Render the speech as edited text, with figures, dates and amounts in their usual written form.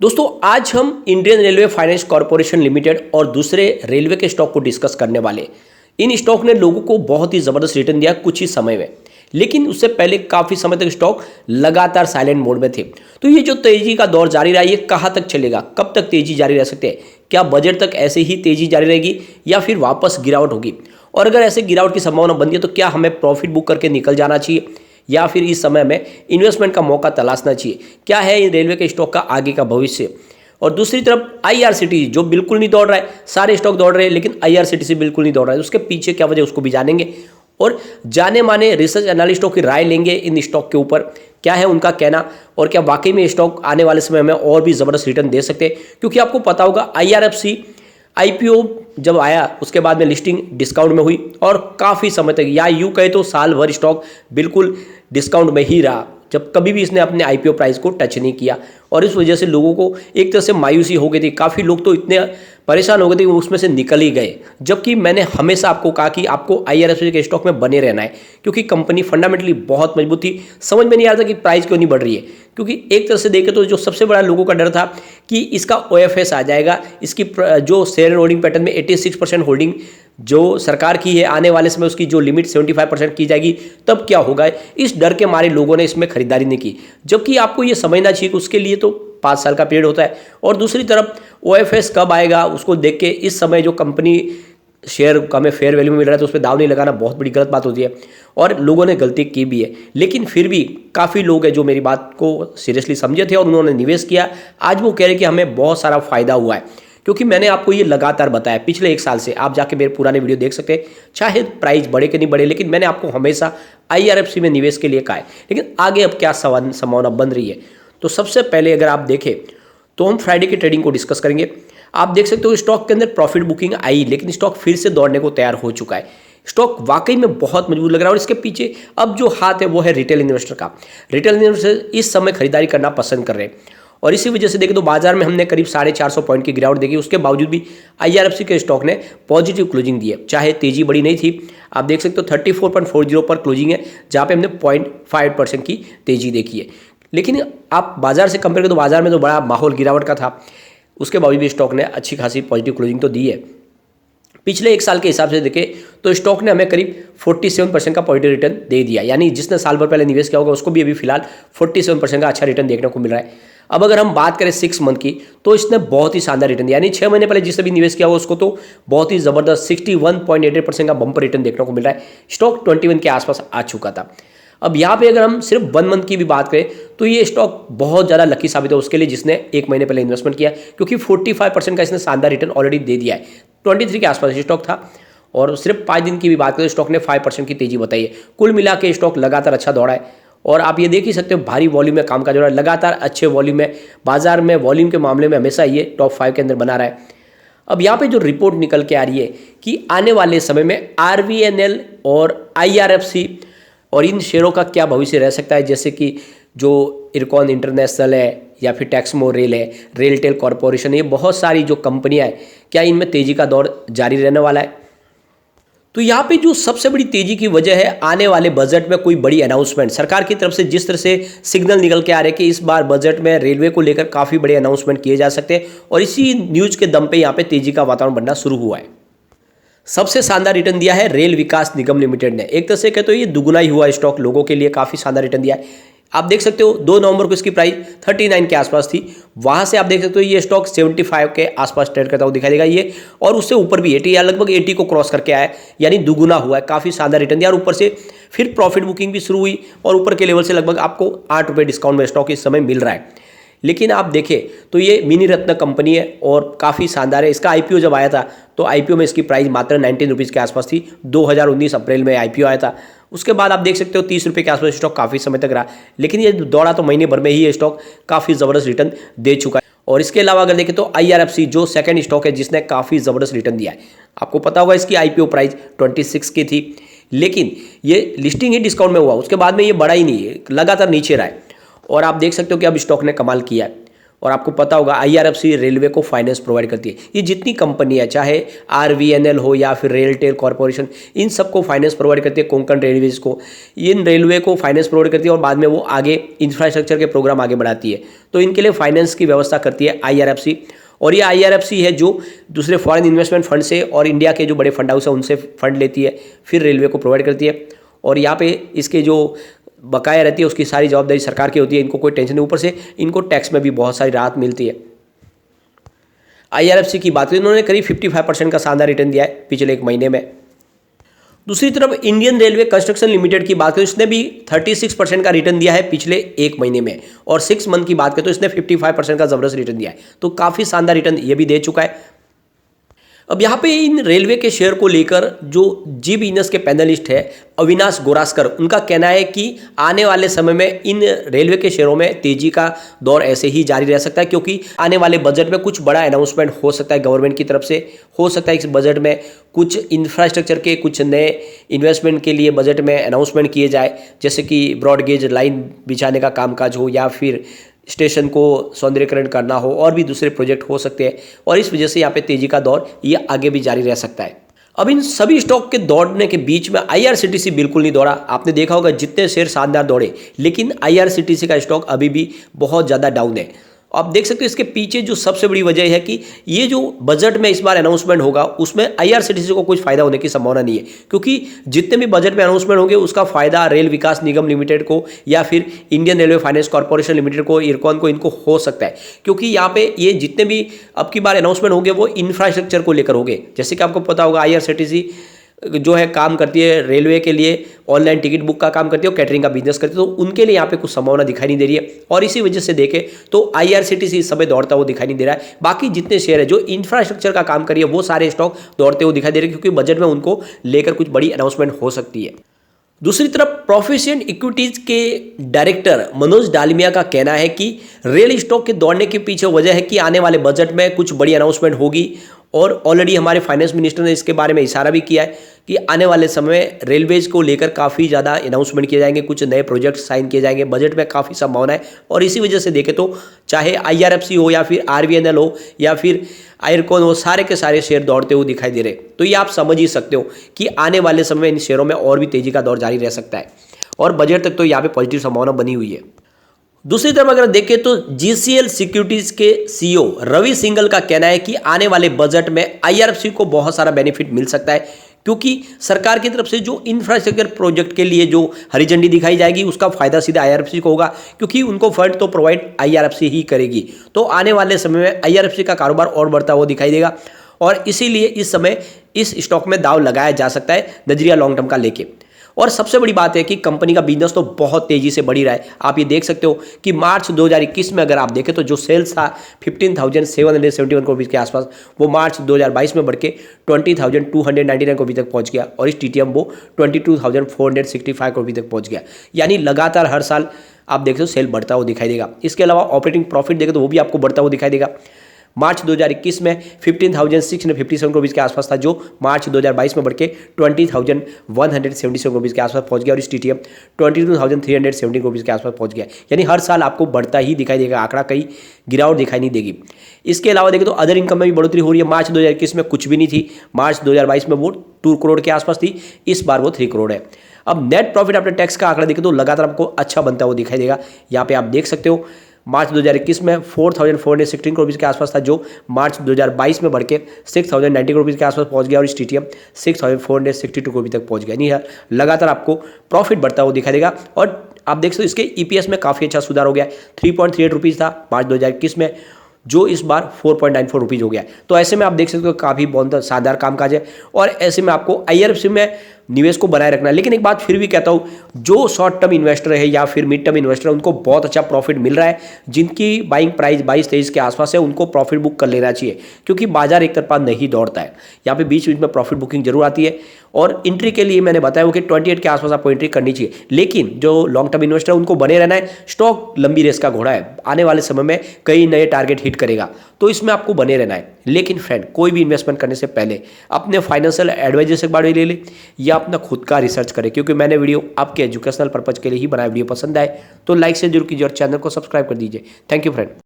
दोस्तों आज हम Indian railway finance corporation limited और दूसरे रेलवे के स्टॉक को डिस्कस करने वाले। इन स्टॉक ने लोगों को बहुत ही ज़बरदस्त रिटर्न दिया कुछ ही समय में, लेकिन उससे पहले काफ़ी समय तक स्टॉक लगातार साइलेंट मोड में थे। तो ये जो तेज़ी का दौर जारी रहा, ये कहाँ तक चलेगा, कब तक तेज़ी जारी रह सकते हैं, क्या बजट तक ऐसे ही तेज़ी जारी रहेगी या फिर वापस गिरावट होगी, और अगर ऐसे गिरावट की संभावना बनती है तो क्या हमें प्रॉफिट बुक करके निकल जाना चाहिए या फिर इस समय में इन्वेस्टमेंट का मौका तलाशना चाहिए। क्या है इन रेलवे के स्टॉक का आगे का भविष्य। और दूसरी तरफ आईआरसीटीसी जो बिल्कुल नहीं दौड़ रहा है, सारे स्टॉक दौड़ रहे हैं लेकिन आईआरसीटीसी बिल्कुल नहीं दौड़ रहा है, उसके पीछे क्या वजह उसको भी जानेंगे और जाने माने रिसर्च एनालिस्टों की राय लेंगे इन स्टॉक के ऊपर, क्या है उनका कहना और क्या वाकई में स्टॉक आने वाले समय में और भी ज़बरदस्त रिटर्न दे सकते हैं। क्योंकि आपको पता होगा आईआरएफसी आईपीओ जब आया उसके बाद में लिस्टिंग डिस्काउंट में हुई और काफ़ी समय तक, या यूँ कहे तो साल भर स्टॉक बिल्कुल डिस्काउंट में ही रहा, जब कभी भी इसने अपने आईपीओ प्राइस को टच नहीं किया। और इस वजह से लोगों को एक तरह से मायूसी हो गई थी, काफ़ी लोग तो इतने परेशान हो गए थे कि उसमें से निकल ही गए। जबकि मैंने हमेशा आपको कहा कि आपको आईआरएफसी के स्टॉक में बने रहना है, क्योंकि कंपनी फंडामेंटली बहुत मजबूत थी। समझ में नहीं आ रहा था कि प्राइस क्यों नहीं बढ़ रही है, क्योंकि एक तरह से देखें तो जो सबसे बड़ा लोगों का डर था कि इसका ओएफएस आ जाएगा, इसकी जो शेयर होल्डिंग पैटर्न में 86% होल्डिंग जो सरकार की है, आने वाले समय उसकी जो लिमिट 75% की जाएगी, तब क्या होगा, इस डर के मारे लोगों ने इसमें खरीदारी नहीं की। जबकि आपको ये समझना चाहिए कि उसके लिए तो 5 साल का पीरियड होता है, और दूसरी तरफ ओएफएस कब आएगा उसको देख के इस समय जो कंपनी शेयर का हमें फेयर वैल्यू में मिल रहा है तो उस पर दाव नहीं लगाना बहुत बड़ी गलत बात होती है, और लोगों ने गलती की भी है। लेकिन फिर भी काफ़ी लोग हैं जो मेरी बात को सीरियसली समझे थे और उन्होंने निवेश किया। आज वो कह रहे हैं कि हमें बहुत सारा फायदा हुआ है, क्योंकि मैंने आपको ये लगातार बताया पिछले 1 साल से। आप जाके मेरे पुराने वीडियो देख सकते हैं, चाहे प्राइस बढ़े कि नहीं बढ़े, लेकिन मैंने आपको हमेशा आईआरएफसी में निवेश के लिए कहा है। लेकिन आगे अब क्या संभावना बन रही है, तो सबसे पहले अगर आप देखें तो हम फ्राइडे की ट्रेडिंग को डिस्कस करेंगे। आप देख सकते हो स्टॉक के अंदर प्रॉफिट बुकिंग आई, लेकिन स्टॉक फिर से दौड़ने को तैयार हो चुका है। स्टॉक वाकई में बहुत मजबूत लग रहा है और इसके पीछे अब जो हाथ है वो है रिटेल इन्वेस्टर का। रिटेल इन्वेस्टर इस समय खरीदारी करना पसंद कर रहे हैं, और इसी वजह से देखें तो बाजार में हमने करीब 450 पॉइंट की गिरावट देखी। उसके बावजूद भी आईआरएफसी के स्टॉक ने पॉजिटिव क्लोजिंग दी है, चाहे तेजी बड़ी नहीं थी। आप देख सकते हो 34.40 पर क्लोजिंग है, जहाँ पे हमने 0.5% की तेजी देखी है। लेकिन आप बाजार से कंपेयर करें तो बाजार में तो बड़ा माहौल गिरावट का था, उसके बावजूद भी स्टॉक ने अच्छी खासी पॉजिटिव क्लोजिंग तो दी है। पिछले 1 साल के हिसाब से देखें तो स्टॉक ने हमें करीब 47% का पॉजिटिव रिटर्न दे दिया, यानी जिसने साल भर पहले निवेश किया होगा उसको भी अभी फिलहाल 47% का अच्छा रिटर्न देखने को मिल रहा है। अब अगर हम बात करें 6 मंथ की, तो इसने बहुत ही शानदार रिटर्न दिया, यानी 6 महीने पहले जिसने भी निवेश किया होगा उसको तो बहुत ही ज़बरदस्त 61.88% का बम्पर रिटर्न देखने को मिल रहा है। स्टॉक 21 के आसपास आ चुका था। अब यहाँ पे अगर हम सिर्फ 1 मंथ की भी बात करें तो ये स्टॉक बहुत ज़्यादा लकी साबित है उसके लिए जिसने 1 महीने पहले इन्वेस्टमेंट किया, क्योंकि 45% का इसने शानदार रिटर्न ऑलरेडी दे दिया है। 23 के आसपास स्टॉक था, और सिर्फ 5 दिन की भी बात करें तो स्टॉक ने 5% की तेजी बताई है। कुल मिला के स्टॉक लगातार अच्छा दौड़ा है, और आप ये देख ही सकते हो भारी वॉल्यूम में काम का जो है, लगातार अच्छे वॉल्यूम में बाजार में वॉल्यूम के मामले में हमेशा ये टॉप 5 के अंदर बना रहा है। अब यहाँ पे जो रिपोर्ट निकल के आ रही है कि आने वाले समय में आरवीएनएल और आईआरएफसी और इन शेयरों का क्या भविष्य रह सकता है, जैसे कि जो इरकॉन इंटरनेशनल है या फिर टैक्समो रेल है, रेलटेल कॉरपोरेशन है, ये बहुत सारी जो कंपनियां हैं, क्या इनमें तेजी का दौर जारी रहने वाला है। तो यहाँ पे जो सबसे बड़ी तेजी की वजह है आने वाले बजट में कोई बड़ी अनाउंसमेंट सरकार की तरफ से, जिस तरह से सिग्नल निकल के आ रहे हैं कि इस बार बजट में रेलवे को लेकर काफ़ी बड़े अनाउंसमेंट किए जा सकते हैं, और इसी न्यूज़ के दम पे यहाँ पे तेजी का वातावरण बनना शुरू हुआ है। सबसे शानदार रिटर्न दिया है रेल विकास निगम लिमिटेड ने, एक तरह से कहते हो ये दुगुना ही हुआ स्टॉक, लोगों के लिए काफ़ी शानदार रिटर्न दिया है। आप देख सकते हो 2 नवंबर को इसकी प्राइस 39 के आसपास थी, वहां से आप देख सकते हो ये स्टॉक 75 के आसपास ट्रेड करता हुआ दिखाई देगा ये, और उससे ऊपर भी 80 या लगभग 80 को क्रॉस करके आया है, यानी दुगुना हुआ है। काफ़ी शानदार रिटर्न दिया, और ऊपर से फिर प्रॉफिट बुकिंग भी शुरू हुई, और ऊपर के लेवल से लगभग आपको 8 रुपये डिस्काउंट में स्टॉक इस समय मिल रहा है। लेकिन आप देखें तो ये मिनी रत्न कंपनी है और काफ़ी शानदार है। इसका आईपीओ जब आया था तो आईपीओ में इसकी प्राइस मात्र 19 रुपीज़ के आसपास थी। 2019 अप्रैल में आईपीओ आया था। उसके बाद आप देख सकते हो 30 रुपये के आसपास स्टॉक काफ़ी समय तक रहा, लेकिन ये दौड़ा तो महीने भर में ही ये स्टॉक काफ़ी ज़बरदस्त रिटर्न दे चुका है। और इसके अलावा अगर देखें तो आईआरएफसी जो सेकंड स्टॉक है जिसने काफ़ी ज़बरदस्त रिटर्न दिया है। आपको पता होगा इसकी आईपीओ प्राइस 26 की थी, लेकिन ये लिस्टिंग ही डिस्काउंट में हुआ, उसके बाद में ये बढ़ा ही नहीं है, लगातार नीचे रहा है। और आप देख सकते हो कि अब स्टॉक ने कमाल किया है, और आपको पता होगा IRFC रेलवे को फाइनेंस प्रोवाइड करती है। ये जितनी कंपनियां चाहे RVNL हो या फिर रेलटेल कॉर्पोरेशन, इन सबको फाइनेंस प्रोवाइड करती है। कोंकण रेलवेज को, इन रेलवे को फाइनेंस प्रोवाइड करती है और बाद में वो आगे इंफ्रास्ट्रक्चर के प्रोग्राम आगे बढ़ाती है। तो इनके लिए फाइनेंस की व्यवस्था करती है IRFC। और ये IRFC है जो दूसरे फॉरेन इन्वेस्टमेंट फंड से और इंडिया के जो बड़े फंड हाउस है उनसे फंड लेती है, फिर रेलवे को प्रोवाइड करती है। और यहाँ पे इसके जो बकाया रहती है उसकी सारी जवाबदारी सरकार की होती है, इनको कोई टेंशन नहीं। ऊपर से इनको टैक्स में भी बहुत सारी राहत मिलती है। IRFC की बात करें, इन्होंने करीब 55% का शानदार रिटर्न दिया है पिछले एक महीने में। दूसरी तरफ इंडियन रेलवे कंस्ट्रक्शन लिमिटेड की बात करें, इसने भी 36% का रिटर्न दिया है पिछले एक महीने में। और 6 मंथ की बात करें तो इसने 55% का जबरदस्त रिटर्न दिया है। तो काफ़ी शानदार रिटर्न ये भी दे चुका है। अब यहाँ पे इन रेलवे के शेयर को लेकर जो जी बिजनेस के पैनलिस्ट है अविनाश गोरास्कर, उनका कहना है कि आने वाले समय में इन रेलवे के शेयरों में तेजी का दौर ऐसे ही जारी रह सकता है, क्योंकि आने वाले बजट में कुछ बड़ा अनाउंसमेंट हो सकता है गवर्नमेंट की तरफ से। हो सकता है इस बजट में कुछ इंफ्रास्ट्रक्चर के कुछ नए इन्वेस्टमेंट के लिए बजट में अनाउंसमेंट किए जाए, जैसे कि ब्रॉडगेज लाइन बिछाने का कामकाज हो या फिर स्टेशन को सौंदर्यीकरण करना हो, और भी दूसरे प्रोजेक्ट हो सकते हैं। और इस वजह से यहाँ पे तेजी का दौर ये आगे भी जारी रह सकता है। अब इन सभी स्टॉक के दौड़ने के बीच में IRCTC बिल्कुल नहीं दौड़ा। आपने देखा होगा जितने शेयर शानदार दौड़े, लेकिन IRCTC का स्टॉक अभी भी बहुत ज़्यादा डाउन है। आप देख सकते हो इसके पीछे जो सबसे बड़ी वजह है कि ये जो बजट में इस बार अनाउंसमेंट होगा उसमें IRCTC को कुछ फायदा होने की संभावना नहीं है, क्योंकि जितने भी बजट में अनाउंसमेंट होंगे उसका फायदा रेल विकास निगम लिमिटेड को या फिर Indian railway finance corporation limited को, इरकॉन को, इनको हो सकता है। क्योंकि यहाँ पे ये जितने भी अब की बार अनाउंसमेंट होंगे वो इंफ्रास्ट्रक्चर को लेकर होंगे। जैसे कि आपको पता होगा IRCTC जो है काम करती है रेलवे के लिए, ऑनलाइन टिकट बुक का काम करती है और कैटरिंग का बिजनेस करती है। तो उनके लिए यहाँ पे कुछ संभावना दिखाई नहीं दे रही है, और इसी वजह से देखें तो IRCTC इस समय दौड़ता हुआ दिखाई नहीं दे रहा है। बाकी जितने शेयर है जो इंफ्रास्ट्रक्चर का काम करिए वो सारे स्टॉक दौड़ते हुए दिखाई दे रहे हैं, क्योंकि बजट में उनको लेकर कुछ बड़ी अनाउंसमेंट हो सकती है। दूसरी तरफ प्रोफिशिएंट इक्विटीज के डायरेक्टर मनोज डालमिया का कहना है कि रेल स्टॉक के दौड़ने के पीछे वजह है कि आने वाले बजट में कुछ बड़ी अनाउंसमेंट होगी। और ऑलरेडी हमारे फाइनेंस मिनिस्टर ने इसके बारे में इशारा भी किया है कि आने वाले समय में रेलवेज को लेकर काफ़ी ज़्यादा अनाउंसमेंट किए जाएंगे, कुछ नए प्रोजेक्ट साइन किए जाएंगे। बजट में काफ़ी संभावना है, और इसी वजह से देखें तो चाहे IRFC हो या फिर RVNL हो या फिर आयरकॉन हो, सारे के सारे शेयर दौड़ते हुए दिखाई दे रहे। तो ये आप समझ ही सकते हो कि आने वाले समय में इन शेयरों में और भी तेजी का दौर जारी रह सकता है, और बजट तक तो यहाँ पे पॉजिटिव संभावना बनी हुई है। दूसरी तरफ अगर देखें तो GCL सिक्योरिटीज के CEO रवि सिंघल का कहना है कि आने वाले बजट में IRFC को बहुत सारा बेनिफिट मिल सकता है, क्योंकि सरकार की तरफ से जो इंफ्रास्ट्रक्चर प्रोजेक्ट के लिए जो हरी झंडी दिखाई जाएगी उसका फायदा सीधा IRFC को होगा, क्योंकि उनको फंड तो प्रोवाइड IRFC ही करेगी। तो आने वाले समय में IRFC का कारोबार और बढ़ता हुआ दिखाई देगा, और इसीलिए इस समय इस स्टॉक में दाव लगाया जा सकता है नजरिया लॉन्ग टर्म का लेके। और सबसे बड़ी बात है कि कंपनी का बिजनेस तो बहुत तेजी से बढ़ ही रहा है। आप ये देख सकते हो कि मार्च 2021 में अगर आप देखें तो जो सेल्स था 15,771 करोड़ के आसपास, वो मार्च 2022 में बढ़ के 20,299 करोड़ तक पहुंच गया, और इस TTM वो 22,465 करोड़ तक पहुंच गया। यानी लगातार हर साल आप देखते हो सेल बढ़ता हुआ दिखाई देगा। इसके अलावा ऑपरेटिंग प्रॉफिट देखें तो वो भी आपको बढ़ता हुआ दिखाई देगा। मार्च 2021 में 15,657 करोड़ के आसपास था, जो मार्च 2022 में बढ़ के 20,177 करोड़ के आसपास पहुंच गया, और इस TTM 22,370 करोड़ के आसपास पहुंच गया। यानी हर साल आपको बढ़ता ही दिखाई देगा, आंकड़ा कहीं गिरावट दिखाई नहीं देगी। इसके अलावा देखें तो अदर इनकम में भी बढ़ोतरी हो रही है। मार्च 2021 में कुछ भी नहीं थी, मार्च 2022 में वो 2 करोड़ के आसपास थी, इस बार वो 3 करोड़ है। अब नेट प्रॉफिट आफ्टर टैक्स का आंकड़ा देखें तो लगातार आपको अच्छा बनता हुआ दिखाई देगा। यहाँ पे आप देख सकते हो मार्च 2021 में 4,416 करोड़ के आसपास था, जो मार्च 2022 में बढ़ के 6,090 करोड़ के आसपास पहुंच गया, और इस TTM 6,462 करोड़ तक पहुंच गया। नहीं है, लगातार आपको प्रॉफिट बढ़ता हुआ दिखाई देगा। और आप देख सकते हो इसके EPS में काफ़ी अच्छा सुधार हो गया। 3.38 रुपीज़ था मार्च 2021 में, जो इस बार 4.94 रुपीज़ हो गया। तो ऐसे में आप देख सकते हो काफ़ी बहुत शानदार कामकाज है, और ऐसे में आपको IRFC में निवेश को बनाए रखना है। लेकिन एक बात फिर भी कहता हूँ, जो शॉर्ट टर्म इन्वेस्टर है या फिर मिड टर्म इन्वेस्टर है, उनको बहुत अच्छा प्रॉफिट मिल रहा है। जिनकी बाइंग प्राइस 22-23 के आसपास है, उनको प्रॉफिट बुक कर लेना चाहिए, क्योंकि बाजार एक तरफा नहीं दौड़ता है। यहाँ पे बीच बीच में प्रॉफिट बुकिंग जरूर आती है, और एंट्री के लिए मैंने बताया कि 28 के आसपास आपको एंट्री करनी चाहिए। लेकिन जो लॉन्ग टर्म इन्वेस्टर है उनको बने रहना है। स्टॉक लंबी रेस का घोड़ा है, आने वाले समय में कई नए टारगेट हिट करेगा, तो इसमें आपको बने रहना है। लेकिन फ्रेंड, कोई भी इन्वेस्टमेंट करने से पहले अपने फाइनेंशियल एडवाइजर से बारे ले ले, या अपना खुद का रिसर्च करें, क्योंकि मैंने वीडियो आपके एजुकेशनल पर्पज के लिए ही बनाया। वीडियो पसंद आए तो लाइक से जरूर कीजिए और चैनल को सब्सक्राइब कर दीजिए। Thank you friend.